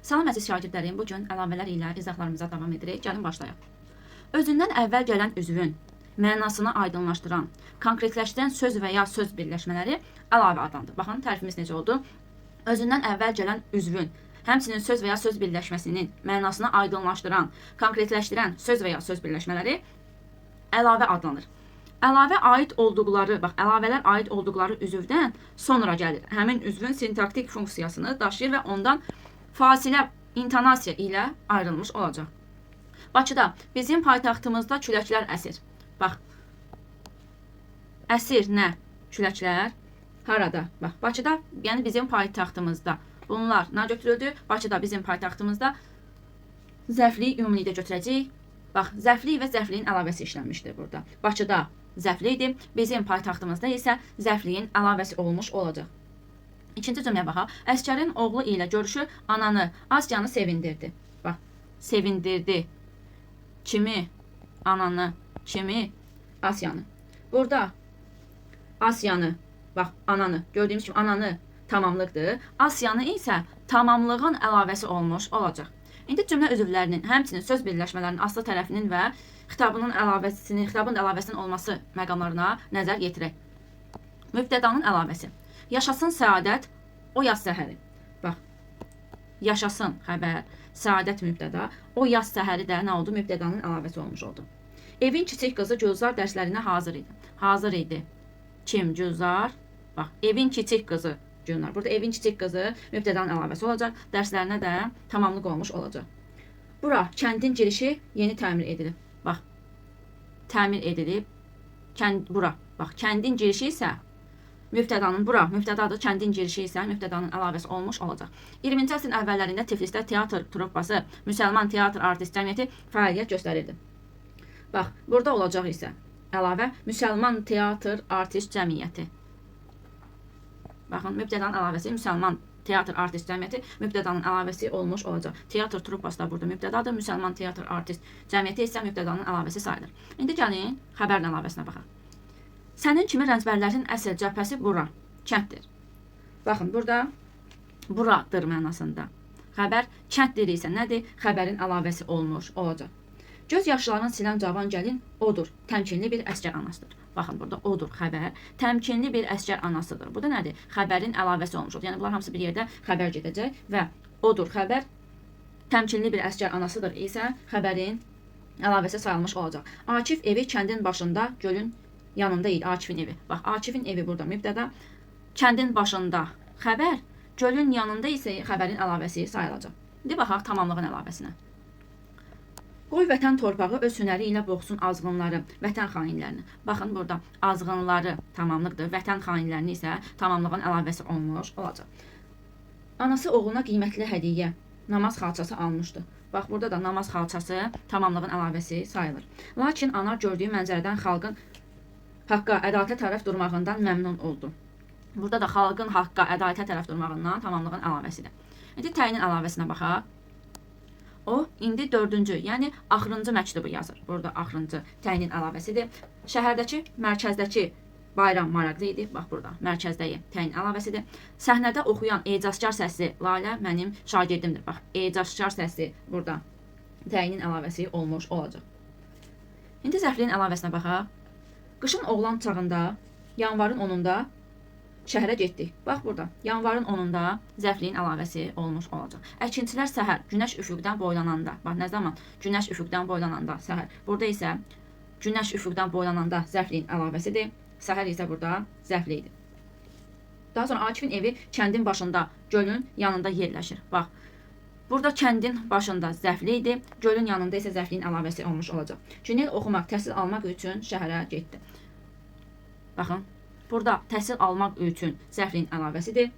Salam əziz şagirdlərim, bu gün əlavələr ilə izahlarımıza davam edirik. Gəlin başlayaq. Özündən əvvəl gələn üzvün mənasını aydınlaşdıran, konkretləşdirən söz və ya söz birləşmələri əlavə adlanır. Baxın, tərifimiz necə oldu? Özündən əvvəl gələn üzvün, həmçinin söz və ya söz birləşməsinin mənasını aydınlaşdıran, konkretləşdirən söz və ya söz birləşmələri əlavə adlanır. Əlavə aid olduqları, əlavələr aid olduqları üzvdən sonra gəlir. Həmin üzvün sintaktik funksiyasını daşıyır və ondan fasilə intonasiya ilə ayrılmış olacaq. Bakıda bizim paytaxtımızda küləklər əsir. Bax, əsir nə? Küləklər harada? Bax, Bakıda, yəni bizim paytaxtımızda. Bunlar nə götürüldü? Bakıda bizim paytaxtımızda zərfli ümumilikdə götürəcəyik. Bax, zərfli və zərfliyin əlavəsi işlənmişdir burada. Bakıda zərfli idi, bizim paytaxtımızda isə zərfliyin əlavəsi olmuş olacaq. İkinci cümləyə baxaq. Əsgərin oğlu ilə görüşü ananı, Asyanı sevindirdi. Bax, sevindirdi. Kimi? Ananı. Kimi? Asyanı. Burada Asyanı, bax, ananı. Gördüyümüz kimi ananı tamamlıqdır. Asyanı isə tamamlığın əlavəsi olmuş olacaq. İndi cümlə üzvlərinin, həmçinin söz birləşmələrinin aslı tərəfinin və xitabın əlavəsinin olması məqamlarına nəzər yetirək. Mübtədanın əlavəsi. Yaşasın səadət, o yaz səhəri. Bax, yaşasın xəbər, səadət mübtəda, o yaz səhəri də nə oldu? Mübtədanın əlavəsi olmuş oldu. Evin kiçik qızı Gülzar dərslərinə hazır idi. Hazır idi. Kim? Gülzar. Bax, evin kiçik qızı. Günlər. Burada evin kiçik qızı mübtədanın əlavəsi olacaq. Dərslərinə də tamamlıq olmuş olacaq. Bura kəndin girişi yeni təmir edilib. Bax, təmir edilib. Bura, bax, kəndin girişi isə mübtədanın, bura mübtədadır, kəndin girişi isə mübtədanın əlavəsi olmuş olacaq. 20-ci əsrin əvvəllərində Tiflisdə teatr truppası, müsəlman teatr artist cəmiyyəti fəaliyyət göstərirdi. Bax, burada olacaq isə əlavə müsəlman teatr artist cəmiyyəti. Baxın, mübtədanın əlavəsi müsəlman teatr artist cəmiyyəti mübtədanın əlavəsi olmuş olacaq. Teatr truppası da burada mübtədadır, müsəlman teatr artist cəmiyyəti isə mübtədanın əlavəsi sayılır. İndi gəlin xəbərin əlavəsinə baxaq. Sənin kimi rəncbərlərin əsl cəbhəsi bura, kənddir. Baxın, burada buradır mənasında. Xəbər kənddir isə nədir? Xəbərin əlavəsi olmuş olacaq. Göz yaşlarını silən cavan gəlin odur, təmkinli bir əsgər anasıdır. Baxın, burada odur xəbər, təmkinli bir əsgər anasıdır. Bu da nədir? Xəbərin əlavəsi olmuş oldu. Yəni, bunlar hamısı bir yerdə xəbər gedəcək və odur xəbər, təmkinli bir əsgər anasıdır isə xəbərin əlavəsi sayılmış olacaq. Akif evi kəndin başında, gölün yanında idi. Akifin evi. Bax, Akifin evi burada mübtəda, kəndin başında xəbər, gölün yanında isə xəbərin əlavəsi sayılacaq. İndi baxaq tamamlığın əlavəsinə. Qoy vətən torpağı öz hünəri ilə boğsun azğınları, vətən xainlərini. Baxın, burada azğınları tamamlıqdır, vətən xainlərini isə tamamlığın əlavəsi olmuş olacaq. Anası oğluna qiymətli hədiyyə, namaz xalçası almışdı. Bax, burada da namaz xalçası tamamlığın əlavəsi sayılır. Lakin ana gördüyü mənzərədən xalqın haqqa, ədalətə tərəf durmağından məmnun oldu. Burada da xalqın haqqa, ədalətə tərəf durmağından tamamlığın əlavəsidir. İndi təyinin əlavəsinə baxaq. O, indi dördüncü, yəni axırıncı məktubu yazır. Burada axırıncı təyinin əlavəsidir. Şəhərdəki, mərkəzdəki bayram maraqlı idi. Bax, burada mərkəzdəyi təyin əlavəsidir. Səhnədə oxuyan ecazkar səsli Lalə mənim şagirdimdir. Bax, ecazkar səsli burada təyinin əlavəsi olmuş olacaq. İndi zərfliyin əlavəsinə baxaq. Qışın oğlan çağında, yanvarın 10-unda şəhərə getdik. Bax, burada yanvarın 10-unda zərfliyin əlavəsi olmuş olacaq. Əkinçilər səhər, günəş üfüqdən boylananda. Bax, nə zaman? Günəş üfüqdən boylananda səhər. Burada isə günəş üfüqdən boylananda zərfliyin əlavəsidir. Səhər isə burada zərfli idi. Daha sonra Akifin evi kəndin başında, gölün yanında yerləşir. Bax, burada kəndin başında zərfli idi, gölün yanında isə zərfliyin əlavəsi olmuş olacaq. Günel oxumaq, təhsil almaq üçün şəhərə getdi. Baxın, burada təhsil almaq üçün zərfliyin əlavəsidir.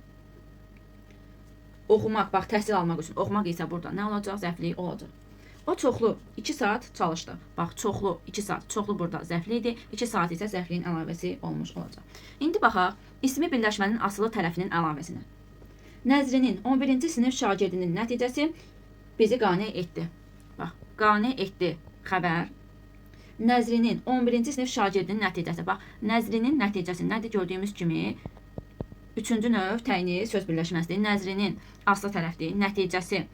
Oxumaq, bax, təhsil almaq üçün. Oxumaq isə burada nə olacaq? Zərfli olacaq. O çoxlu 2 saat çalışdı. Bax, çoxlu 2 saat. Çoxlu burada zərfli idi. 2 saat isə zərfliyin əlavəsi olmuş olacaq. İndi baxaq, ismi birləşmənin asılı tərəfinin əlavəsinə. Nəzrinin 11-ci sinif şagirdinin nəticəsi bizi qane etdi. Bax, qane etdi xəbər. Nəzrinin 11-ci sinif şagirdinin nəticəsi. Bax, Nəzrinin nəticəsi nədir? Gördüyümüz kimi 3-cü növ təyini söz birləşməsidir. Nəzrinin aslı tərəfdir. Nəticəsi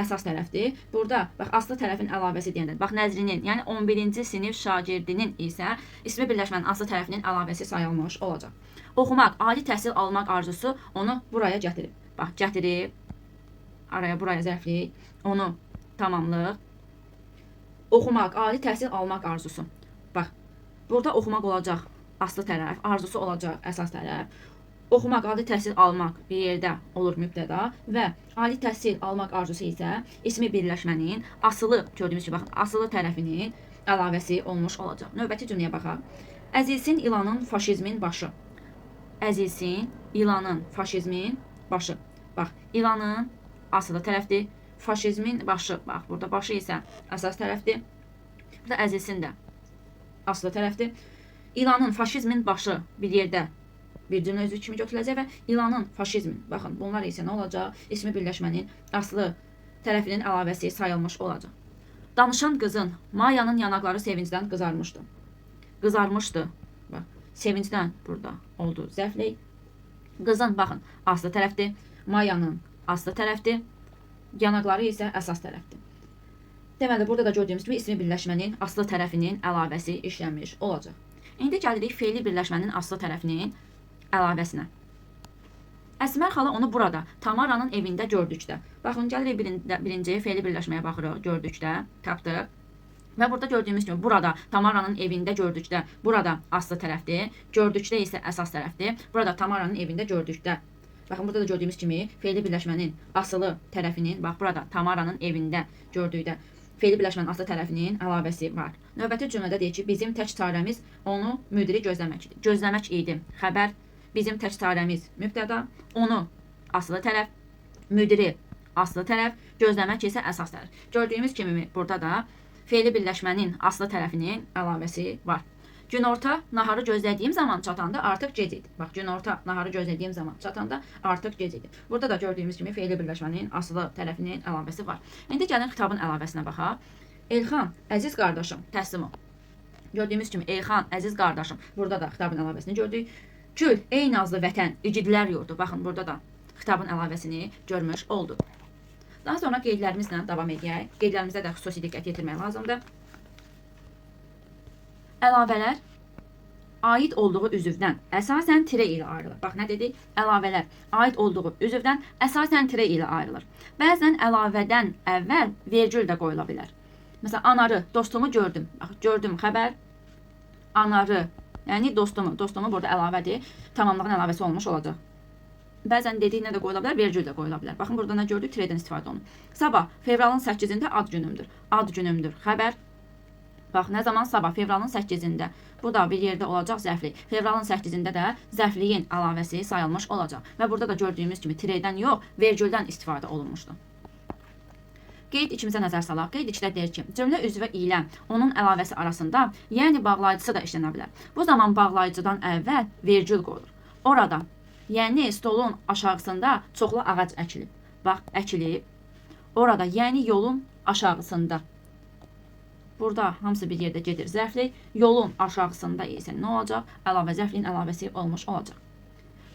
əsas tərəfdir. Burada bax aslı tərəfin əlavəsi deyəndə bax Nəzrinin, yəni 11-ci sinif şagirdinin isə ismi birləşmənin aslı tərəfinin əlavəsi sayılmış olacaq. Oxumaq, ali təhsil almaq arzusu onu buraya gətirib. Bax gətirib, araya buraya zərflik, onu tamamlıq. Oxumaq, ali təhsil almaq arzusu. Bax, burada oxumaq olacaq aslı tərəf, arzusu olacaq əsas tərəf. Oxumaq, ali təhsil almaq bir yerdə olur mübtəda və ali təhsil almaq arzusu isə ismi birləşmənin asılı, gördüyümüz kimi baxın, asılı tərəfinin əlavəsi olmuş olacaq. Növbəti cümləyə baxaq. Əzilsin ilanın faşizmin başı. Əzilsin ilanın faşizmin başı. Bax, ilanın asılı tərəfdir, faşizmin başı. Bax, burada başı isə əsas tərəfdir. Burada əzilsin də asılı tərəfdir. İlanın faşizmin başı bir yerdə bir cümlə özü kimi götürüləcək və ilanın faşizmin, baxın, bunlar isə nə olacaq? İsmi birləşmənin aslı tərəfinin əlavəsi sayılmış olacaq. Danışan qızın, Mayanın yanaqları sevincdən qızarmışdı. Qızarmışdı. Bax, sevincdən burada oldu zərflik. Qızın, baxın, aslı tərəfdir. Mayanın aslı tərəfdir. Yanaqları isə əsas tərəfdir. Deməli, burada da gördüyümüz kimi ismi birləşmənin aslı tərəfinin əlavəsi işlənmiş olacaq. İndi gəlirik fe'li birləşmənin aslı tərəfinin əlavəsinə. Əsmər xala onu burada, Tamaranın evində gördükdə. Baxın, gəlirik birinci fe'li birləşməyə baxırıq, gördükdə, tapdıq. Və burada gördüyümüz kimi burada Tamaranın evində gördükdə, burada aslı tərəfdir, gördükdə isə əsas tərəfdir. Burada Tamaranın evində gördükdə. Baxın, burada da gördüyümüz kimi fe'li birləşmənin asılı tərəfinin, bax burada Tamaranın evində gördükdə fe'li birləşmənin aslı tərəfinin əlavəsi var. Növbəti cümlədə deyir ki, bizim tək çarəmiz onu müdiri gözləməkdir. Gözləmək idi. Xəbər, bizim tək çarəmiz mübtəda, onu aslı tərəf, müdiri aslı tərəf, gözləmək isə əsas tərəf. Gördüyümüz kimi burada da fe'li birləşmənin aslı tərəfinin əlavəsi var. Günorta naharı gözlədiyim zaman çatanda artıq gec idi. Bax, günorta naharı gözlədiyim zaman çatanda artıq gec idi. Burada da gördüyümüz kimi fe'li birləşmənin aslı tərəfinin əlavəsi var. İndi gəlin xitabın əlavəsinə baxaq. Elxan, əziz qardaşım, təslim ol. Gördüyümüz kimi Elxan, əziz qardaşım. Burada da xitabın əlavəsini gördük. Gül, ey nazlı vətən, igidlər yurdu. Baxın, burada da xitabın əlavəsini görmüş olduq. Daha sonra qeydlərimizlə davam edək. Qeydlərimizdə də xüsusi diqqət yetirmək lazımdır. Əlavələr aid olduğu üzvdən əsasən tirə ilə ayrılır. Bax, nə dedik? Əlavələr aid olduğu üzvdən əsasən tirə ilə ayrılır. Bəzən əlavədən əvvəl vergül də qoyula bilər. Məsələn, anarı, dostumu gördüm. Bax, gördüm xəbər. Anarı, yəni dostumu. Dostumu burada əlavədir. Tamamlığın əlavəsi olmuş olacaq. Bəzən dediyinə də qoyula bilər, vergül də qoyula bilər. Baxın, burada nə gördük? Tirədən istifadə olunur. Sabah, fevralın 8-də ad günümdür. Ad günümdür. Xəbər. Bax, nə zaman? Sabah, fevralın 8-də. Bu da bir yerdə olacaq zərflik. Fevralın 8-də də zərfliyin əlavəsi sayılmış olacaq. Və burada da gördüyümüz kimi tirədən yox, vergüldən istifadə olunmuşdur. Qeyd 2-mizə nəzər salaq. Qeyd 2-də deyir ki, cümlə üzvü ilə onun əlavəsi arasında, yəni bağlayıcısı da işlənə bilər. Bu zaman bağlayıcıdan əvvəl vergül qoyulur. Orada, yəni stolun aşağısında çoxlu ağac əkilib. Bax, əkilib. Orada, yəni yolun aşağısında. Burada hamısı bir yerdə gedir zərflik. Yolun aşağısında isə nə olacaq? Əlavə zərfliyin əlavəsi olmuş olacaq.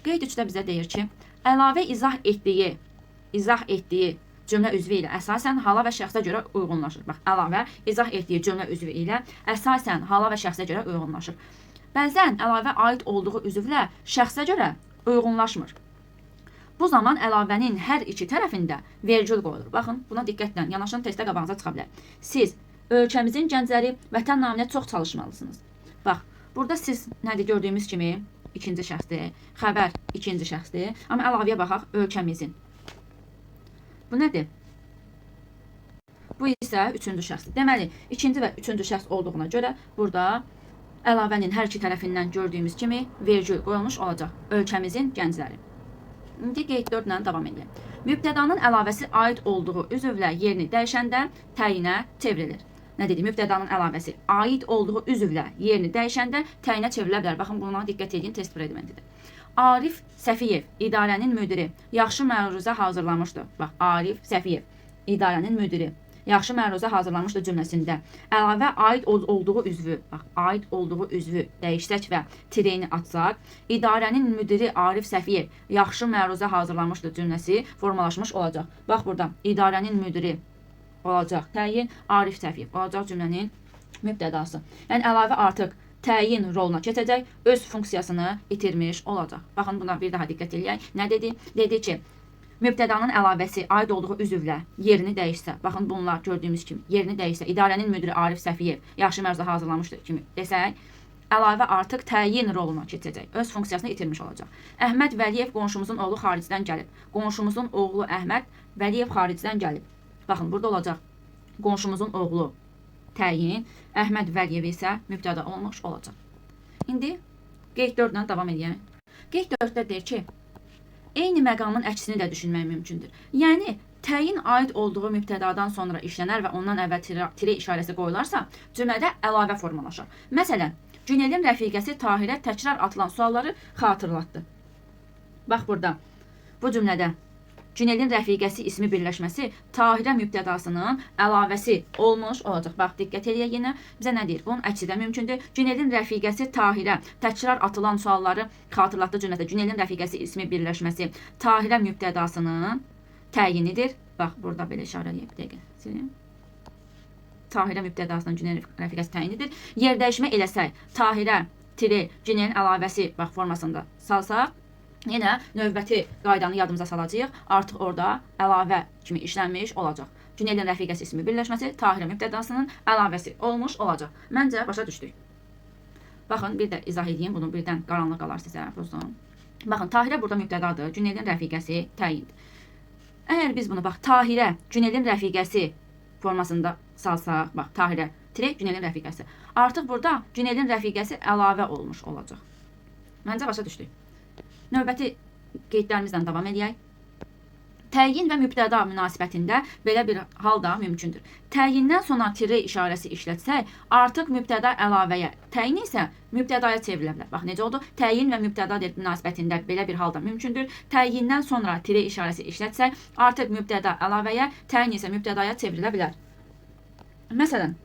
Qeyd 3-də bizə deyir ki, əlavə izah etdiyi cümlə üzvü ilə əsasən hala və şəxsə görə uyğunlaşır. Bax, əlavə izah etdiyi cümlə üzvü ilə əsasən hala və şəxsə görə uyğunlaşır. Bəzən əlavə aid olduğu üzvlə şəxsə görə uyğunlaşmır. Bu zaman əlavənin hər iki tərəfində vergül qoyulur. Baxın, buna diqqətlə yanaşan testdə qabağınıza çıxa bilər. Siz ölkəmizin gəncləri vətən naminə çox çalışmalısınız. Bax, burada siz nədir gördüyümüz kimi ikinci şəxsdir, xəbər ikinci şəxsdir. Amma əlavəyə baxaq, ölkəmizin. Bu nədir? Bu isə üçüncü şəxsdir. Deməli, ikinci və üçüncü şəxs olduğuna görə burada əlavənin hər iki tərəfindən gördüyümüz kimi vergül qoyulmuş olacaq. Ölkəmizin gəncləri. İndi qeyd 4 ilə davam edək. Mübtədanın əlavəsi aid olduğu üzvlə yerini dəyişəndə təyinə çevrilir. Nə dedik? Mübtədanın əlavəsi aid olduğu üzvlə yerini dəyişəndə təyinə çevrilə bilər. Baxın, buna diqqət edin, test fragmentidir. Arif Səfiyev, idarənin müdiri, yaxşı məruzə hazırlamışdı. Bax, Arif Səfiyev, idarənin müdiri, yaxşı məruzə hazırlanmışdır cümləsində əlavə aid olduğu üzvü, bax, aid olduğu üzvü dəyişsək və tireni atsaq, idarənin müdiri Arif Səfiyev yaxşı məruzə hazırlanmışdır cümləsi formalaşmış olacaq. Bax burada idarənin müdiri olacaq təyin, Arif Səfiyev olacaq cümlənin mübtədası. Yəni əlavə artıq təyin roluna keçəcək, öz funksiyasını itirmiş olacaq. Baxın, buna bir daha diqqət edək. Nə dedi? Dedi ki, mübtədanın əlavəsi aid olduğu üzvlə yerini dəyişsə, baxın bunlar gördüyümüz kimi yerini dəyişsə, idarənin müdiri Arif Səfiyev yaxşı məruzə hazırlanmışdır kimi desək, əlavə artıq təyin roluna keçəcək, öz funksiyasını itirmiş olacaq. Əhməd Vəliyev qonşumuzun oğlu xaricdən gəlib. Qonşumuzun oğlu Əhməd Vəliyev xaricdən gəlib. Baxın, burada olacaq qonşumuzun oğlu təyin, Əhməd Vəliyev isə mübtəda olmuş olacaq. İndi qeyd 4-dən davam edək. Qeyd 4-də deyir ki, eyni məqamın əksini də düşünmək mümkündür. Yəni, təyin aid olduğu mübtədadan sonra işlənər və ondan əvvəl tire işarəsi qoyularsa, cümlədə əlavə formalaşır. Məsələn, Günelin rəfiqəsi Tahirə təkrar atılan sualları xatırlatdı. Bax burada, bu cümlədə Günelin rəfiqəsi ismi birləşməsi Tahirə mübtədasının əlavəsi olmuş olacaq. Bax, diqqət edək yenə. Bizə nə deyir? Bunun əksi də mümkündür. Günelin rəfiqəsi Tahirə təkrar atılan sualları xatırlatdı cümlədə. Günelin rəfiqəsi ismi birləşməsi Tahirə mübtədasının təyinidir. Bax, burada belə işarə edək. Bir dəqiqə. Tahirə mübtədasının Günelin rəfiqəsi təyinidir. Yer dəyişmə eləsək, Tahirə, tire, Günelin əlavəsi bax formasında salsaq, yenə növbəti qaydanı yadımıza salacağıq. Artıq orada əlavə kimi işlənmiş olacaq. Günelin rəfiqəsi ismi birləşməsi Tahirə mübtədasının əlavəsi olmuş olacaq. Məncə başa düşdük. Baxın, bir də izah edeyim. Bunu birdən qaranlıq qalar sizə. Baxın, Tahirə burada mübtədadır. Günelin rəfiqəsi təyindir. Əgər biz bunu, bax, Tahirə, Günelin rəfiqəsi formasında salsaq, bax, Tahirə, tire, Günelin rəfiqəsi. Artıq burada Günelin rəfiqəsi əlavə olmuş olacaq. Məncə başa düşdük. Növbəti qeydlərimizlə davam edək. Təyin və mübtəda münasibətində belə bir hal da mümkündür. Təyindən sonra tire işarəsi işlətsək, artıq mübtəda əlavəyə, təyin isə mübtədaya çevrilə bilər. Bax, necə oldu? Təyin və mübtəda münasibətində belə bir hal da mümkündür. Təyindən sonra tire işarəsi işlətsək, artıq mübtəda əlavəyə, təyin isə mübtədaya çevrilə bilər. Məsələn,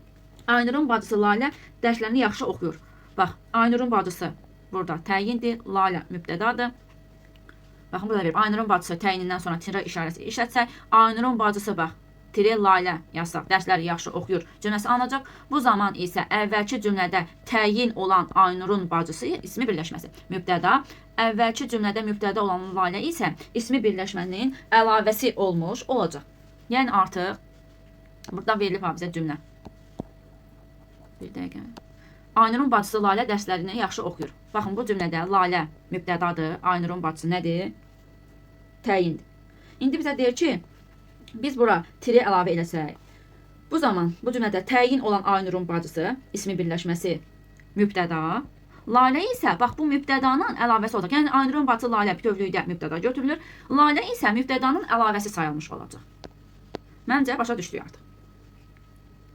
Aynurun bacısı Lalə dərslərini yaxşı oxuyur. Bax, Aynurun bacısı burada təyindir, Lalə mübtədadır. Baxın, burada verib. Aynurun bacısı təyinindən sonra tire işarəsi işlətsək, Aynurun bacısı, bax, tire Lalə yazsaq, dərsləri yaxşı oxuyur cümləsi alınacaq. Bu zaman isə əvvəlki cümlədə təyin olan Aynurun bacısı ismi birləşməsi mübtəda, əvvəlki cümlədə mübtəda olan Lalə isə ismi birləşmənin əlavəsi olmuş olacaq. Yəni artıq burada verilib bizə cümlə. Bir dəqiqə. Aynurun bacısı Lalə dərslərini yaxşı oxuyur. Baxın, bu cümlədə Lalə mübtədadır, Aynurun bacısı nədir? Təyindir. İndi bizə deyir ki, biz bura tire əlavə eləsək, bu zaman bu cümlədə təyin olan Aynurun bacısı ismi birləşməsi mübtəda, Lalə isə, bax, bu mübtədanın əlavəsi olacaq. Yəni, Aynurun bacısı Lalə bütövlükdə mübtəda götürülür. Lalə isə mübtədanın əlavəsi sayılmış olacaq. Məncə başa düşdük artıq.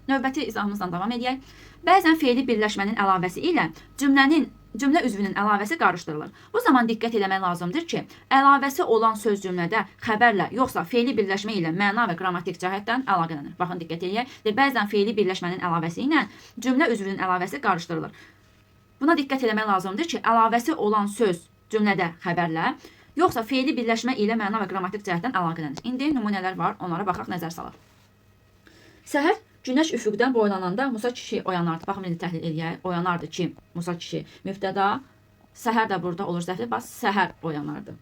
Növbəti izahımızdan davam edək. Bəzən fe'li birləşmənin əlavəsi ilə cümlə üzvünün əlavəsi qarışdırılır. Bu zaman diqqət eləmək lazımdır ki, əlavəsi olan söz cümlədə xəbərlə, yoxsa fe'li birləşmə ilə məna və qrammatik cəhətdən əlaqələnir. Baxın, diqqət eləyək. Bəzən fe'li birləşmənin əlavəsi ilə cümlə üzvünün əlavəsi qarışdırılır. Buna diqqət eləmək lazımdır ki, əlavəsi olan söz cümlədə xəbərlə, yoxsa fe'li birləşmə ilə məna və qrammatik cəhətdən əlaqələnir. İndi nümunələr var, onlara baxaq, nəzər salaq. Səhər günəş üfüqdən boylananda Musa kişi oyanardı. Baxın, indi təhlil eləyək. Oyanardı kim? Musa kişi. Mübtəda. Səhər də burada olur zərfli. Bax, səhər oyanardı.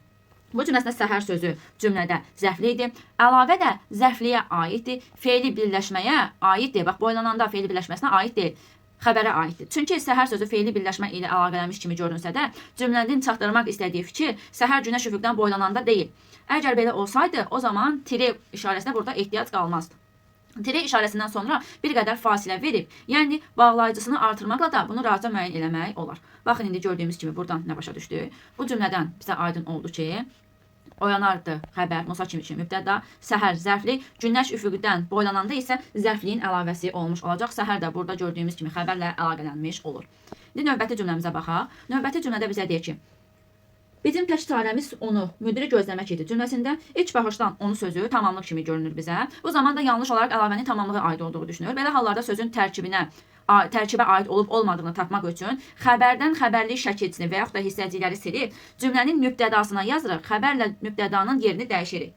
Bu cümləsində səhər sözü cümlədə zərfli idi. Əlavə də zərfliyə aiddir. Fe'li birləşməyə aiddir. Bax, boylananda fe'li birləşməsinə aid deyil. Xəbərə aiddir. Çünki səhər sözü fe'li birləşmə ilə əlaqələnmiş kimi görünsə də, cümlənin çatdırmaq istədiyi fikir səhər günəş üfüqdən boylananda deyil. Əgər belə olsaydı, o zaman tire işarəsinə burada ehtiyac qalmazdı. Tire işarəsindən sonra bir qədər fasilə verib, yəni bağlayıcısını artırmaqla da bunu rahatca müəyyən eləmək olar. Baxın, indi gördüyümüz kimi buradan nə başa düşdük? Bu cümlədən bizə aydın oldu ki, oyanardı xəbər, Musa kimi mübtəda, səhər zərfli, günəş üfüqdən boylananda isə zərfliyin əlavəsi olmuş olacaq. Səhər də burada gördüyümüz kimi xəbərlə əlaqələnmiş olur. İndi növbəti cümləmizə baxaq. Növbəti cümlədə bizə deyir ki, Bizim tək çarəmiz onu müdiri gözləmək idi cümləsində ilk baxışdan onu sözü tamamlıq kimi görünür bizə. Bu zaman da yanlış olaraq əlavənin tamamlığa aid olduğu düşünülür. Belə hallarda sözün tərkibə aid olub olmadığını tapmaq üçün xəbərdən xəbərlik şəkilçisini və yaxud da hissəcikləri silib cümlənin mübtədasına yazırıq. Xəbərlə mübtədanın yerini dəyişirik.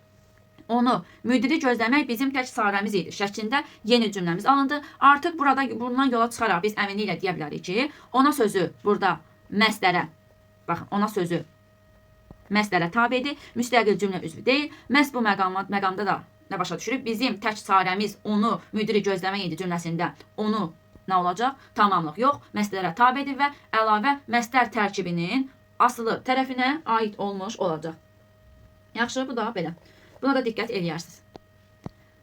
Onu müdiri gözləmək bizim tək çarəmiz idi şəklində yeni cümləmiz alındı. Artıq bundan yola çıxaraq biz əminliklə deyə bilərik ki, ona sözü burada məsdərə, baxın, ona sözü məsdərə tabedir, müstəqil cümlə üzvü deyil. Məhz bu məqamda da nə başa düşürük? Bizim tək çarəmiz onu müdiri gözləmək idi cümləsində onu nə olacaq? Tamamlıq yox, məsdərə tabedir və əlavə məsdər tərkibinin asılı tərəfinə aid olmuş olacaq. Yaxşı, bu da belə. Buna da diqqət eləyərsiniz.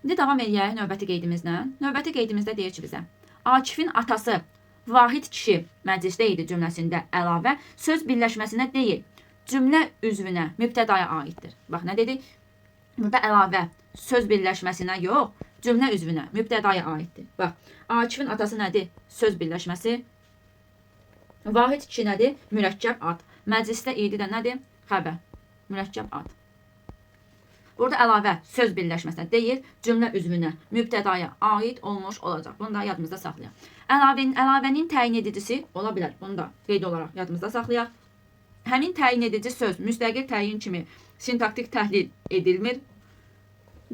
İndi davam eləyək növbəti qeydimizlə. Növbəti qeydimizdə deyir ki bizə, Akifin atası Vahid kişi məclisdə idi cümləsində əlavə söz birləşməsinə deyil, cümlə üzvünə, mübtədaya aiddir. Bax, nə dedik? Burada əlavə söz birləşməsinə yox, cümlə üzvünə, mübtədaya aiddir. Bax, Akifin atası nədir? Söz birləşməsi. Vahid kişi nədir? Mürəkkəb ad. Məclisdə idi də nədir? Xəbər. Mürəkkəb ad. Burada əlavə söz birləşməsinə deyil, cümlə üzvünə, mübtədaya aid olmuş olacaq. Bunu da yadımızda saxlayaq. Əlavənin təyin edicisi ola bilər. Bunu da qeyd olaraq yadımızda saxlayaq. Həmin təyin edici söz müstəqil təyin kimi sintaktik təhlil edilmir.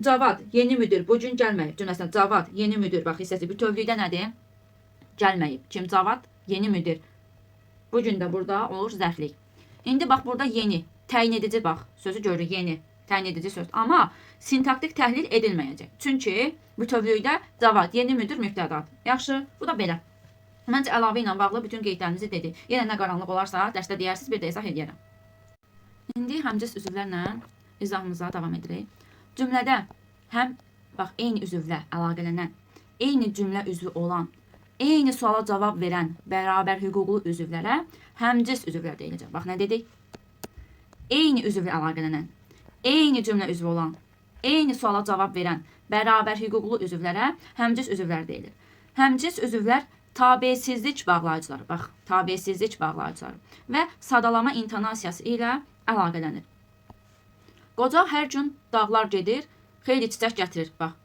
Cavad, yeni müdir, bu gün gəlməyib cümləsində Cavad, yeni müdir, bax hissəsi bütövlükdə nədir? Gəlməyib. Kim? Cavad, yeni müdir. Bu gün də burada olur zərflik. İndi bax burada yeni, təyin edici bax, sözü görürük yeni, təyin edici söz. Amma sintaktik təhlil edilməyəcək. Çünki bütövlükdə Cavad, yeni müdir, mübtədadır. Yaxşı, bu da belə. Məncə əlavə ilə bağlı bütün qeydlərimizi dedik. Yenə nə qaranlıq olarsa, dərsdə deyərsiniz, bir də izah edərəm. İndi həmcins üzvlərlə izahımıza davam edirik. Cümlədə həm bax eyni üzvlə əlaqələnən, eyni cümlə üzvü olan, eyni suala cavab verən bərabər hüquqlu üzvlərə həmcins üzvlər deyiləcək. Bax nə dedik? Eyni üzvlə əlaqələnən, eyni cümlə üzvü olan, eyni suala cavab verən bərabər hüquqlu üzvlərə həmcins üzvlər deyilir. Həmcins üzvlər tabesizlik bağlayıcıları, bax, tabesizlik bağlayıcıları və sadalama intonasiyası ilə əlaqələnir. Qoca hər gün dağlar gedir, xeyli çiçək gətirir. Bax,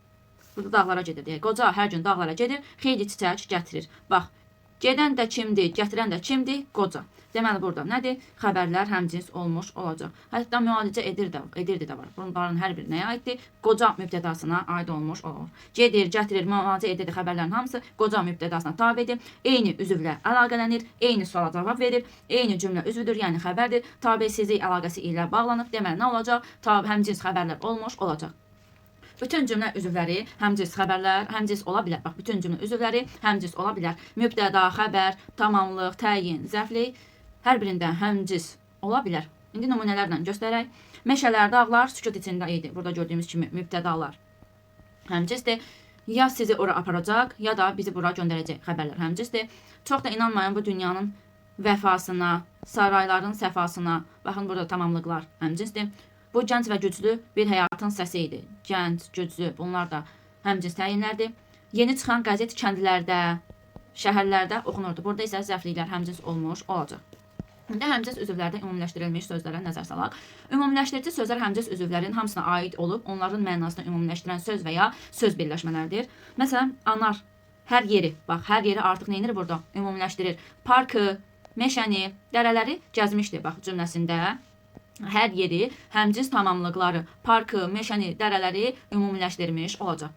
burada dağlara gedir deyə. Qoca hər gün dağlara gedir, xeyli çiçək gətirir. Bax, gedən də kimdir, gətirən də kimdir? Qoca. Deməli burada nədir? Xəbərlər həmcins olmuş olacaq. Hətta müalicə edirdi də var. Bunların hər biri nəyə aiddir? Qoca mübtədasına aid olmuş olur. Gedir, gətirir, müalicə edirdi xəbərlərin hamısı qoca mübtədasına tabedir. Eyni üzvlə əlaqələnir, eyni suala cavab verir, eyni cümlə üzvüdür, yəni xəbərdir. Tabesizlik əlaqəsi ilə bağlanıb. Deməli nə olacaq? Həmcins xəbərlər olmuş olacaq. Bütün cümlə üzvləri həmcins xəbərlər, həmcins ola bilər. Bax, bütün cümlə üzvləri həmcins ola bilər. Mübtəda, xəbər, tamamlıq, təyin, zərflik hər birində həmcins ola bilər. İndi nümunələrlə göstərək. Meşələr, dağlar sükut içində idi. Burada gördüyümüz kimi mübtədalar həmcinsdir. Ya sizi ora aparacaq, ya da bizi bura göndərəcək xəbərlər həmcinsdir. Çox da inanmayın bu dünyanın vəfasına, sarayların səfasına. Baxın, burada tamamlıqlar həmcinsdir. Bu gənc və güclü bir həyatın səsi idi. Gənc, güclü, bunlar da həmcins təyinlərdir. Yeni çıxan qəzet kəndlərdə, şəhərlərdə oxunurdu. Burada isə zərfliklər həmcins olmuş olacaq. İndi həmcins üzvlərdə ümumiləşdirilmiş sözlərə nəzər salaq. Ümumiləşdirici sözlər həmcins üzvlərin hamısına aid olub, onların mənasını ümumiləşdirən söz və ya söz birləşmələrdir. Məsələn, anar, hər yeri, bax, hər yeri artıq neyinir burada? Ümumiləşdirir. Parkı, meşəni, dərələri gəzmişdi, bax, cümləsində. Hər yeri, həmcins tamamlıqları, parkı, meşəni, dərələri ümumiləşdirmiş olacaq.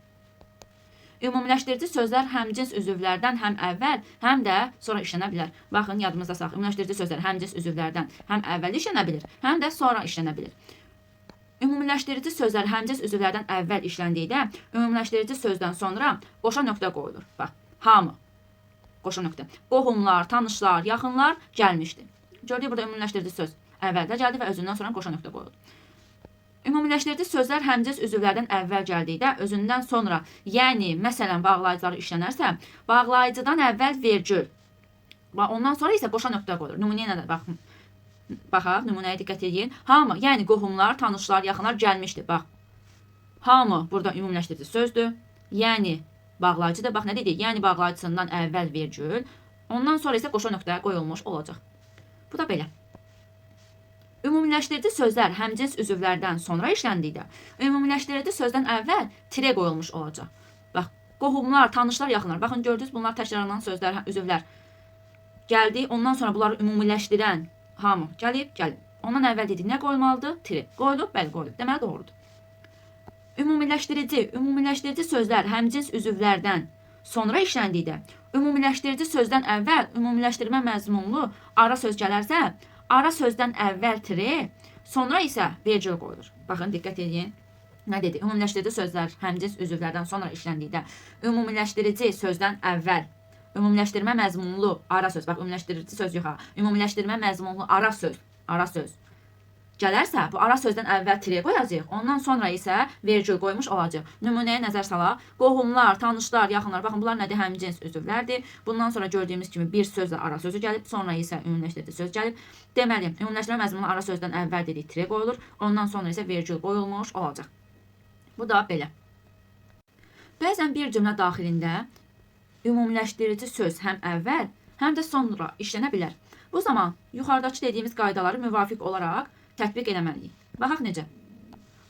Ümumiləşdirici sözlər həmcins üzvlərdən həm əvvəl, həm də sonra işlənə bilər. Baxın, yadımızda saxlayın. Ümumiləşdirici sözlər həmcins üzvlərdən həm əvvəl işlənə bilir, həm də sonra işlənə bilir. Ümumiləşdirici sözlər həmcins üzvlərdən əvvəl işləndikdə, ümumiləşdirici sözdən sonra qoşa nöqtə qoyulur. Bax, hamı, qoşa nöqtə. Qohumlar, tanışlar, yaxınlar gəlmişdi. Gördük, burada ümumiləşdirici söz əvvəldə gəldi və özündən sonra qoşa nöqtə qoyuldu. Ümumiləşdirici sözlər həmcins üzvlərdən əvvəl gəldikdə, özündən sonra, yəni, məsələn, bağlayıcıları işlənərsə, bağlayıcıdan əvvəl vergül. Ondan sonra isə qoşa nöqtə qoyulur. Nümunəyə nədir? Baxaq, nümunəyə diqqət edin. Hamı, yəni qohumlar, tanışlar, yaxınlar gəlmişdi. Bax, hamı burada ümumiləşdirici sözdür. Yəni, bağlayıcıdır. Bax, nə dedik? Yəni, bağlayıcısından əvvəl vergül. Ondan sonra isə qoşa nöqtə qoyulmuş olacaq. Bu da belə. Ümumiləşdirici sözlər həmcins üzvlərdən sonra işləndikdə, ümumiləşdirici sözdən əvvəl tire qoyulmuş olacaq. Bax, qohumlar, tanışlar, yaxınlar. Baxın, gördünüz, bunlar təkrarlanan sözlər, üzvlər gəldi. Ondan sonra bunları ümumiləşdirən hamı gəlib. Ondan əvvəl dedik, nə qoyulmalıdır? Tire. Qoyulub, bəli, qoyulub. Deməli, doğrudur. Ümumiləşdirici sözlər həmcins üzvlərdən sonra işləndikdə, ümumiləşdirici sözdən əvvəl ümumiləşdirmə məzmunlu ara söz gələrsə, ara sözdən əvvəl tire, sonra isə vergül qoyulur. Baxın, diqqət edin. Nə dedi? Ümumiləşdirici sözlər həmcins üzvlərdən sonra işləndikdə, ümumiləşdirici sözdən əvvəl ümumiləşdirmə məzmunlu ara söz, bax, ümumiləşdirici söz yox ha, ümumiləşdirmə məzmunlu ara söz gələrsə, bu ara sözdən əvvəl tire qoyacaq, ondan sonra isə vergül qoymuş olacaq. Nümunəyə nəzər salaq. Qohumlar, tanışlar, yaxınlar, baxın, bunlar nədir? Həmcins üzvlərdir. Bundan sonra gördüyümüz kimi bir sözlə ara sözü gəlib, sonra isə ümumiləşdirici söz gəlib. Deməli, ümumiləşdirmə məzmunlu ara sözdən əvvəl dedik, tire qoyulur, ondan sonra isə vergül qoyulmuş olacaq. Bu da belə. Bəzən bir cümlə daxilində ümumiləşdirici söz həm əvvəl, həm də sonra işlənə bilər. Bu zaman yuxarıdakı dediyimiz qaydaları müvafiq olaraq tətbiq eləməliyik. Baxaq necə?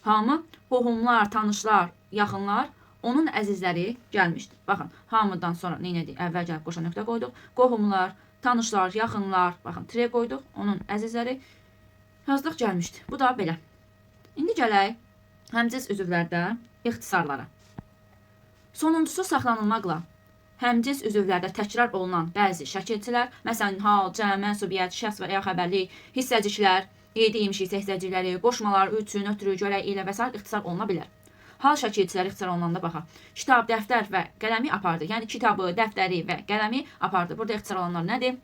Hamı, qohumlar, tanışlar, yaxınlar, onun əzizləri gəlmişdir. Baxın, hamıdan sonra nə edik? Əvvəl gəlib qoşa nöqtə qoyduq. Qohumlar, tanışlar, yaxınlar, baxın, tire qoyduq. Onun əzizləri yazdıq, gəlmişdir. Bu da belə. İndi gələk həmcins üzvlərdə ixtisarlara. Sonuncusu saxlanılmaqla həmcins üzvlərdə təkrar olunan bəzi şəkilçilər, məsələn, hal, cəm, mənsubiyyət, şəxs və ya xəbərlik, hissəciklər, yedi imişik hissəcikləri, qoşmalar, üçün, ötürü, görək, ilə və s. ixtisar oluna bilər. Hal şəkilçiləri ixtisar olunanda baxaq. Kitab, dəftər və qələmi apardı. Yəni, kitabı, dəftəri və qələmi apardı. Burada ixtisar olanlar nədir?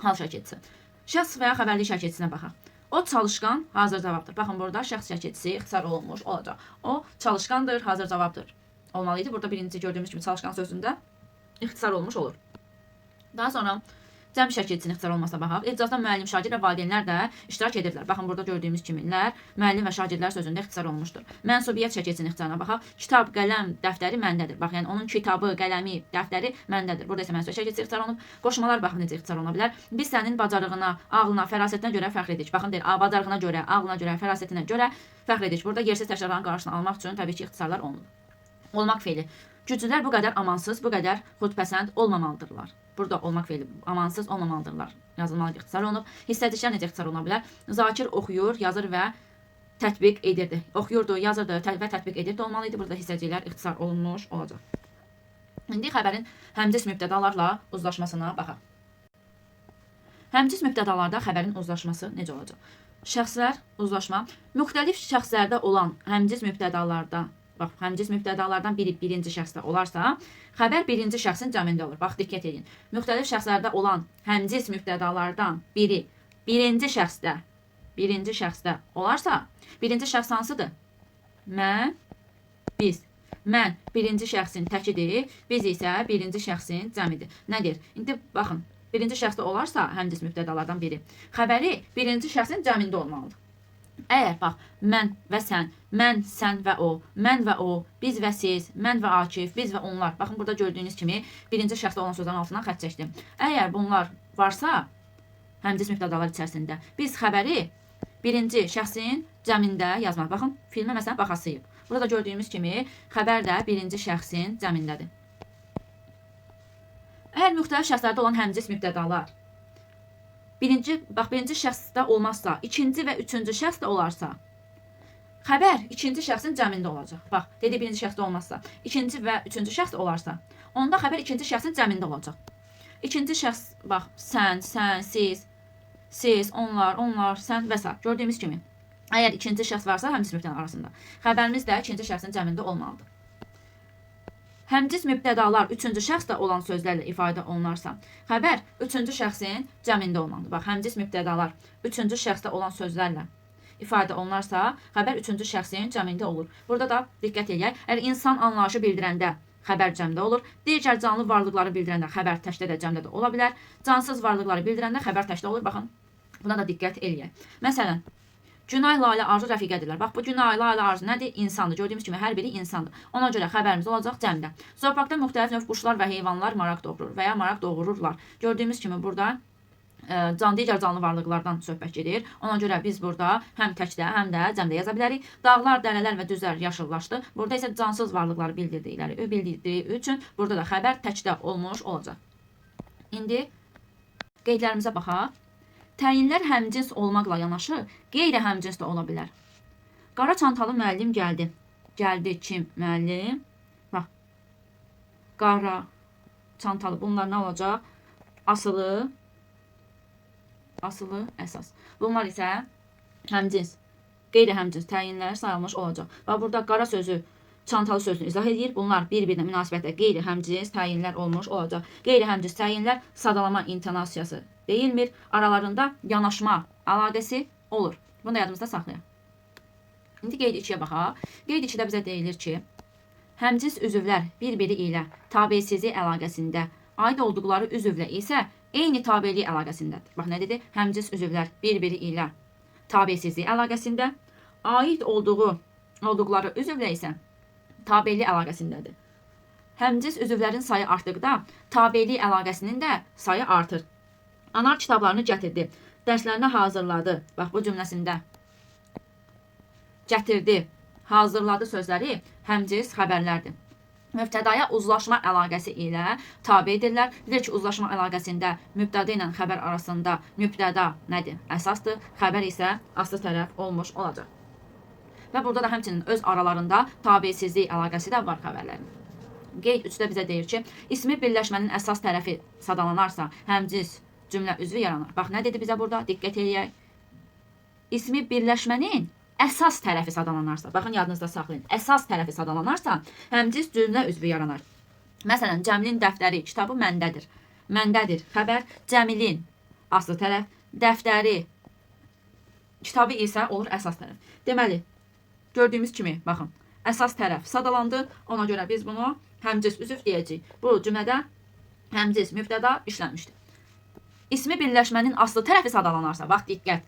Hal şəkilçisi. Şəxs və ya xəbərlik şəkilçisinə baxaq. O çalışqan, hazır cavabdır. Baxın, burada şəxs şəkilçisi ixtisar olunmuş olacaq. O çalışqandır, hazır cavabdır. Olmalıydı. Burada birinci gördüyümüz kimi çalışqan sözündə ixtisar olmuş olur. Daha sonra cəm şəkilçisinin ixtisar olmasına baxaq. İclasda müəllim, şagird və valideynlər də iştirak edirlər. Baxın, burada gördüyümüz kimilər müəllim və şagirdlər sözündə ixtisar olmuşdur. Mənsubiyyət şəkilçisinin ixtisarına baxaq. Kitab, qələm, dəftəri məndədir. Bax, yəni onun kitabı, qələmi, dəftəri məndədir. Burada isə mənsubiyyət şəkilçisi ixtisar olunub. Qoşmalar baxın necə ixtisar oluna bilər. Biz sənin bacarığına, ağlına, fərasətinə görə fəxr edirik. Baxın, deyir, bacarığına görə, ağlına görə, fərasətinə görə fəxr edirik. Burada yersiz təkrarların qarşısını almaq üçün təbii ki, ixtisarlar olunur. Olmaq feili. Güclülər bu qədər amansız, bu qədər xudpəsənd olmamalıdırlar. Burada olmaq feili amansız olmamalıdırlar. Yazılmalı ixtisar olunub. Hissədiklər necə ixtisar oluna bilər? Zakir oxuyur, yazır və tətbiq edirdi. Oxuyurdu, yazırdı və tətbiq edirdi olmalıydı. Burada hissəciklər ixtisar olunmuş olacaq. İndi xəbərin həmcins mübtədalarla uzlaşmasına baxaq. Həmcins mübtədalarda xəbərin uzlaşması necə olacaq? Şəxslər uzlaşma. Müxtəlif şəxslərdə olan həmcins mübtədalarda bax, həmcins mübtədalardan biri birinci şəxsdə olarsa, xəbər birinci şəxsin cəmində olur. Bax, diqqət edin. Müxtəlif şəxslərdə olan həmcins mübtədalardan biri birinci şəxsdə olarsa, birinci şəxs hansıdır? Mən, biz. Mən birinci şəxsin təkidir, biz isə birinci şəxsin cəmidir. Nədir? İndi baxın, birinci şəxsdə olarsa həmcins mübtədalardan biri, xəbəri birinci şəxsin cəmində olmalıdır. Əgər, bax, mən və sən, mən, sən və o, mən və o, biz və siz, mən və Akif, biz və onlar. Baxın, burada gördüyünüz kimi birinci şəxsdə olan sözlərin altından xətt çəkdim. Əgər bunlar varsa, həmcins mübtədalar içərisində, biz xəbəri birinci şəxsin cəmində yazmalıyıq. Baxın, filmə məsələn baxasıyıq. Burada gördüyümüz kimi xəbər də birinci şəxsin cəmindədir. Əgər müxtəlif şəxslərdə olan həmcins mübtədalar birinci şəxsdə olmazsa, ikinci və üçüncü şəxsdə olarsa, xəbər ikinci şəxsin cəmində olacaq. Bax, dedi birinci şəxsdə olmazsa, ikinci və üçüncü şəxsdə olarsa, onda xəbər ikinci şəxsin cəmində olacaq. İkinci şəxs, bax, sən, siz, onlar, sən və s. Gördüyümüz kimi, əgər ikinci şəxs varsa, həmcins mübtədalar arasında, xəbərimiz də ikinci şəxsin cəmində olmalıdır. Həmcins mübtədalar üçüncü şəxsdə olan sözlərlə ifadə olunarsa, xəbər üçüncü şəxsin cəmində olmalıdır. Bax, həmcins mübtədalar üçüncü şəxsdə olan sözlərlə ifadə olunarsa, xəbər üçüncü şəxsin cəmində olur. Burada da diqqət edək. Əgər insan anlayışı bildirəndə xəbər cəmdə olur, digər canlı varlıqları bildirəndə xəbər təkdə də cəmdə də ola bilər. Cansız varlıqları bildirəndə xəbər təkdə olur. Baxın, buna da diqqət edək. Məsələn, Günay, Lalə, Arzu rəfiqədirlər. Bax, bu Günay, Lalə, Arzu nədir? İnsandır. Gördüyümüz kimi hər biri insandır. Ona görə xəbərimiz olacaq cəmdə. Zooparkda müxtəlif növ quşlar və heyvanlar maraq doğurur və ya maraq doğururlar. Gördüyümüz kimi burada digər canlı varlıqlardan söhbət gedir. Ona görə biz burada həm təkdə, həm də cəmdə yaza bilərik. Dağlar, dərələr və düzlər yaşıllaşdı. Burada isə cansız varlıqları bildirdiyi üçün burada da xəbər təkdə olmuş olacaq. İndi qeydlərimizə baxaq. Təyinlər həmcins olmaqla yanaşı, qeyri-həmcins də ola bilər. Qara çantalı müəllim gəldi. Gəldi kim? Müəllim. Bax. Qara çantalı. Bunlar nə olacaq? Asılı, əsas. Bunlar isə həmcins, qeyri-həmcins təyinlər sayılmış olacaq. Və burada qara sözü çantalı sözünü izah edir. Bunlar bir-birinə münasibətlə qeyri-həmcins təyinlər olmuş olacaq. Qeyri-həmcins təyinlər sadalama intonasiyası deyilmir. Aralarında yanaşma əlaqəsi olur. Bunu da yadımızda saxlayaq. İndi qeyd 2-yə baxaq. Qeyd 2-də bizə deyilir ki, həmcins üzvlər bir-biri ilə tabesizlik əlaqəsində, aid olduqları üzvlə isə eyni tabelik əlaqəsindədir. Bax, nə dedi? Həmcins üzvlər bir-biri ilə tabesizlik əlaqəsində, aid olduqları üzvlə isə tabelik əlaqəsindədir. Həmcins üzvlərin sayı artdıqda tabelik əlaqəsinin də sayı artır. Anar kitablarını gətirdi, dərslərini hazırladı. Bax, bu cümləsində gətirdi, hazırladı sözləri həmcins xəbərlərdir. Mübtədaya uzlaşma əlaqəsi ilə tabe edirlər. Bilir ki, uzlaşma əlaqəsində mübtəda ilə xəbər arasında mübtəda nədir? Əsasdır. Xəbər isə aslı tərəf olmuş olacaq. Və burada da həmçinin öz aralarında tabesizlik əlaqəsi də var xəbərlərin. Qeyd 3-də bizə deyir ki, ismi birləşmənin əsas tərəfi sadalanarsa, həmcins cümlə üzvü yaranır. Bax, nə dedi bizə burada? Diqqət edək. İsmi birləşmənin əsas tərəfi sadalanarsa, baxın yadınızda saxlayın, əsas tərəfi sadalanarsa, həmcins cümlə üzvü yaranar. Məsələn, Cəmilin dəftəri, kitabı məndədir. Məndədir, xəbər, Cəmilin aslı tərəf, dəftəri, kitabı isə olur əsas tərəf. Deməli, gördüyümüz kimi, baxın, əsas tərəf sadalandı, ona görə biz bunu həmcins üzv deyəcəyik. Bu cümlədə həmcins mübtəda işlənmişdir. İsmi birləşmənin aslı tərəfi sadalanarsa, bax, diqqət,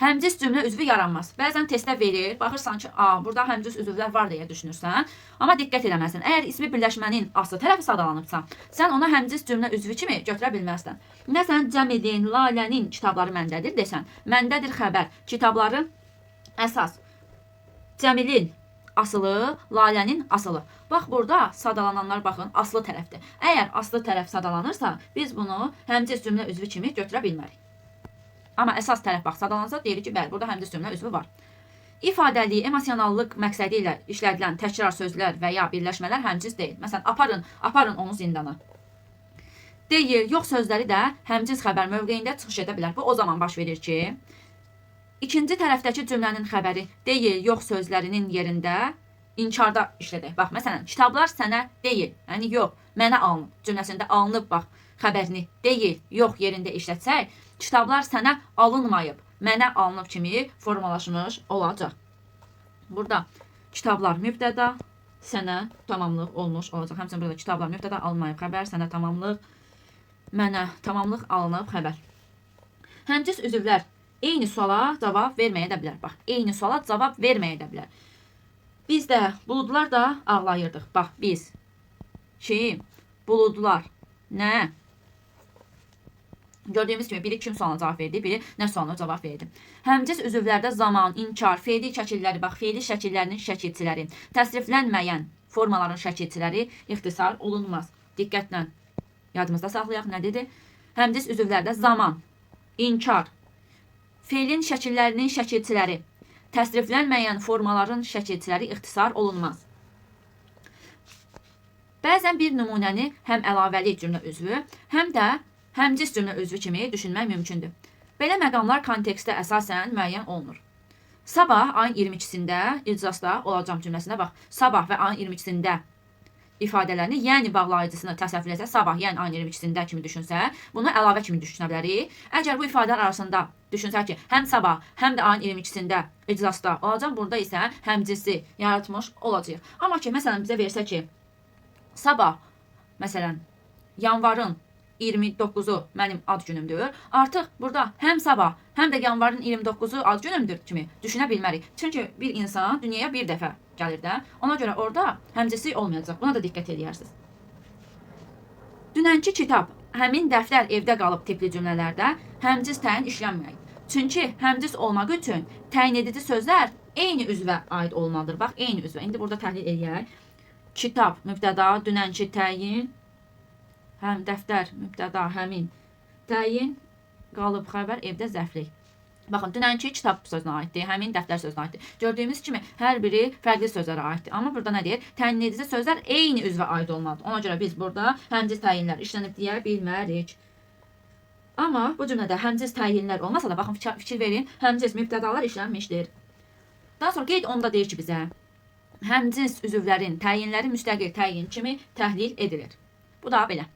həmcins cümlə üzvü yaranmaz. Bəzən testdə verir, baxırsan ki, burada həmcins üzvlər var deyə düşünürsən. Amma diqqət eləməlisən. Əgər ismi birləşmənin aslı tərəfi sadalanıbsa, sən ona həmcins cümlə üzvü kimi götürə bilməzsən. Məsələn, Cəmilin, Lalənin kitabları məndədir desən, məndədir xəbər, kitabları əsas. Cəmilin asılı, Lalənin asılı. Bax, burada sadalananlar baxın, aslı tərəfdir. Əgər aslı tərəf sadalanırsa, biz bunu həmcins cümlə üzvü kimi götürə bilmərik. Amma əsas tərəf bax, sadalansa deyirik ki, bəli, burada həmcins cümlə üzvü var. İfadəli, emosionallıq məqsədi ilə işlədilən təkrar sözlər və ya birləşmələr həmcins deyil. Məsələn, aparın onu zindana. Deyil, yox sözləri də həmcins xəbər mövqeyində çıxış edə bilər. Bu o zaman baş verir ki, ikinci tərəfdəki cümlənin xəbəri deyil, yox sözlərinin yerində inkarda işlədək. Bax, məsələn, kitablar sənə deyil, yəni yox, mənə alınıb cümləsində alınıb, bax, xəbərini deyil, yox yerində işlətsək, kitablar sənə alınmayıb, mənə alınıb kimi formalaşmış olacaq. Burada kitablar mübtəda, sənə tamamlıq olmuş olacaq. Həmçinin burada kitablar mübtəda alınmayıb, xəbər sənə tamamlıq, mənə tamamlıq alınıb, xəbər. Həmcins üzvlər eyni suala cavab verməyə də bilər. Bax, eyni suala cavab verməyə də bilər. Biz də, buludlar da ağlayırdıq. Bax, biz. Kim? Buludlar. Nə? Gördüyümüz kimi biri kim sualına cavab verdi, biri nə sualına cavab verdi. Həmcins üzvlərdə zaman, inkar, fe'li şəkilləri, bax, fe'li şəkillərinin şəkilçiləri, təsriflənməyən formaların şəkilçiləri ixtisar olunmaz. Diqqətlə yadımızda saxlayaq, nə dedi? Həmcins üzvlərdə zaman, inkar, fe'lin şəkillərinin şəkilçiləri, təsriflənməyən formaların şəkilçiləri ixtisar olunmaz. Bəzən bir nümunəni həm əlavəli cümlə üzvü, həm də həmcins cümlə üzvü kimi düşünmək mümkündür. Belə məqamlar kontekstdə əsasən müəyyən olunur. Sabah ayın 22-sində iclasda olacağım cümləsində bax, sabah və ayın 22-sində ifadələrini, yəni bağlayıcısını təsəvvür etsə, sabah, yəni ayın 22-sində kimi düşünsə, bunu əlavə kimi düşünə bilərik. Əgər bu ifadələr arasında düşünsək ki, həm sabah, həm də ayın 22-sində iclasda olacaq, burada isə həmcinsi yaratmış olacaq. Amma ki, məsələn, bizə versə ki, sabah, məsələn, yanvarın 29-u mənim ad günümdür. Artıq burada həm sabah, həm də yanvarın 29-u ad günümdür kimi düşünə bilmərik. Çünki bir insan dünyaya bir dəfə gəlir də. Ona görə orada həmcinsi olmayacaq. Buna da diqqət edərsiniz. Dünənki kitab həmin dəftər evdə qalıb tipli cümlələrdə həmciz təyin işlənməyib. Çünki həmciz olmaq üçün təyin edici sözlər eyni üzvə aid olmalıdır. Bax, eyni üzvə. İndi burada təhlil edək. Kitab, mübtəda, dünənki təyin, həm dəftər, mübtəda, həmin təyin, qalıb xəbər, evdə zərflik. Baxın, dünənki kitab sözünə aiddir, həmin dəftər sözünə aiddir. Gördüyümüz kimi hər biri fərqli sözlərə aiddir. Amma burada nə deyir? Təyin edici sözlər eyni üzvə aid olmalıdır. Ona görə biz burada həmciz təyinlər işlənib deyə bilmərik. Amma bu cümlədə həmciz təyinlər olmasa da, baxın, fikir verin, həmciz mübtədalar işlənmişdir. Daha sonra qeyd 10-da deyir ki, bizə həmciz üzvlərin təyinləri müstəqil təyin kimi təhlil edilir. Bu da belə.